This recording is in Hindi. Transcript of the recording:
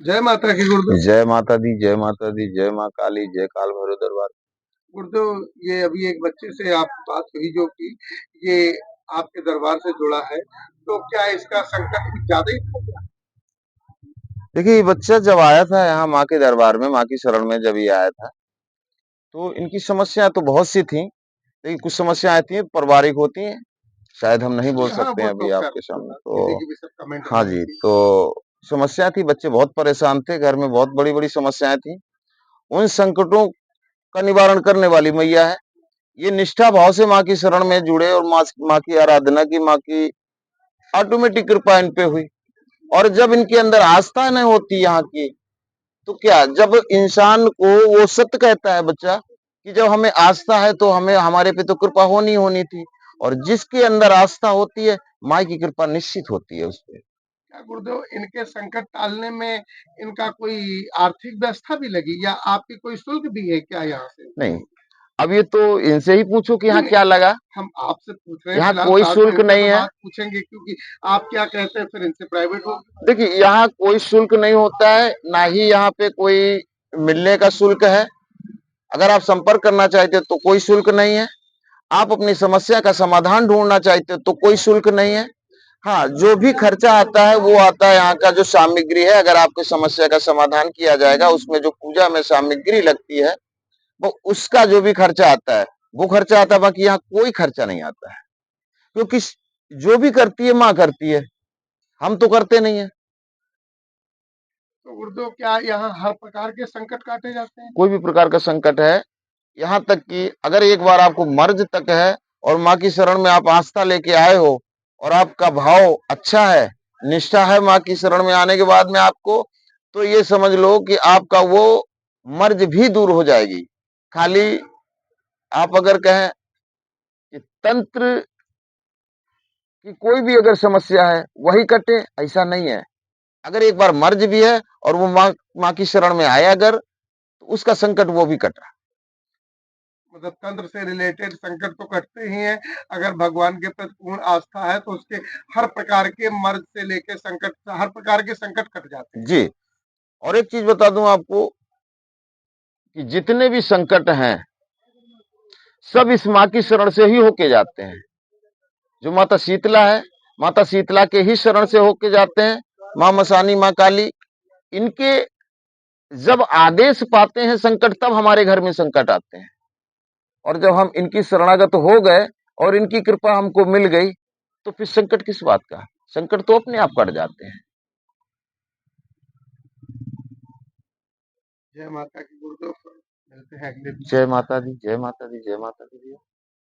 जय माता की गुरुदेव। जय माता दी, जय माता दी, जय माँ काली, जय काल भैरव दरबार। गुरुदेव, ये अभी एक बच्चे से आप बात हुई जो कि ये आपके दरबार से जुड़ा है, तो क्या इसका संकट कुछ ज्यादा ही था क्या? देखिए, ये बच्चा जब आया था यहाँ माँ के दरबार में, माँ की शरण में जब ये आया था, तो इनकी समस्या तो बहुत सी थी, लेकिन कुछ समस्या आती हैं, पारिवारिक होती हैं, शायद हम नहीं बोल हाँ, सकते वो हैं तो अभी खैर आपके सामने। किसी तो की भी सब कमेंट में हाँ जी, आएगी। तो समस्या थी, बच्चे बहुत परेशान थे, घर में बहुत बड़ी-बड़ी समस्याएँ थी। उन संकटों का निवारण करने वाली मैया है। ये निष्ठा भाव से माँ की शरण में जुड़े और माँ की आराधना की, माँ की ऑटोमेटिक कृपा इन पे हुई। और जब इनके अंदर आस्था नहीं होती यहाँ की, तो क्या, जब इंसान को वो सत्य कहता है बच्चा कि जब हमें आस्था है तो हमें हमारे पे तो कृपा होनी होनी थी। और जिसके अंदर आस्था होती है, माँ की कृपा निश्चित होती है उस पे। क्या गुरुदेव, इनके संकट टालने में इनका कोई आर्थिक व्यवस्था भी लगी या आपकी कोई शुल्क भी है क्या यहाँ से? नहीं, अब ये तो इनसे ही पूछो कि नहीं, यहाँ नहीं, क्या लगा। हम आपसे पूछ रहे हैं यहाँ फिलहाल, कोई बाद में शुल्क इनसे नहीं तो है। बात पूछेंगे क्योंकि आप क्या कहते हैं फिर इनसे प्राइवेट होगी। देखिए, यहाँ कोई शुल्क नहीं होता है, ना ही यहाँ पे कोई मिलने का शुल्क है। अगर आप संपर्क करना चाहते हो तो कोई शुल्क नहीं है। आप अपनी समस्या का समाधान ढूंढना चाहते हो तो कोई शुल्क नहीं है। हाँ, जो भी खर्चा आता है वो आता है यहाँ का जो सामग्री है। अगर आपकी समस्या का समाधान किया जाएगा, उसमें जो पूजा में सामग्री लगती है, वो उसका जो भी खर्चा आता है वो खर्चा आता है। बाकी यहाँ कोई खर्चा नहीं आता है, क्योंकि जो भी करती है माँ करती है, हम तो करते नहीं है। तो गुरुदेव, क्या यहाँ हर प्रकार के संकट काटे जाते हैं? कोई भी प्रकार का संकट है, यहाँ तक कि अगर एक बार आपको मर्ज तक है और माँ की शरण में आप आस्था लेके आए हो और आपका भाव अच्छा है, निष्ठा है माँ की शरण में आने के बाद में आपको, तो ये समझ लो कि आपका वो मर्ज भी दूर हो जाएगी। खाली आप अगर कहें कि तंत्र की कोई भी अगर समस्या है वही कटे, ऐसा नहीं है। अगर एक बार मर्ज भी है और वो माँ की शरण में आया अगर, तो उसका संकट वो भी कटा। मतलब तंत्र से रिलेटेड संकट तो कटते ही हैं। अगर भगवान के प्रति पूर्ण आस्था है तो उसके हर प्रकार के मर्ज से लेके संकट, हर प्रकार के संकट कट जाते हैं। जी। और एक चीज बता दूं आपको कि जितने भी संकट हैं, सब इस माँ की शरण से ही होके जाते हैं। जो माता शीतला है, माता शीतला के ही शरण से होके जाते हैं। माँ मसानी, माँ काली, इनके जब आदेश पाते हैं संकट, तब हमारे घर में संकट आते हैं। और जब हम इनकी शरणागत हो गए और इनकी कृपा हमको मिल गई, तो फिर संकट किस बात का। संकट तो अपने आप कट जाते हैं। जय माता की गुरुदेव। मिलते हैं अगले वीडियो जय में। माता दी, जय माता दी, जय माता दी।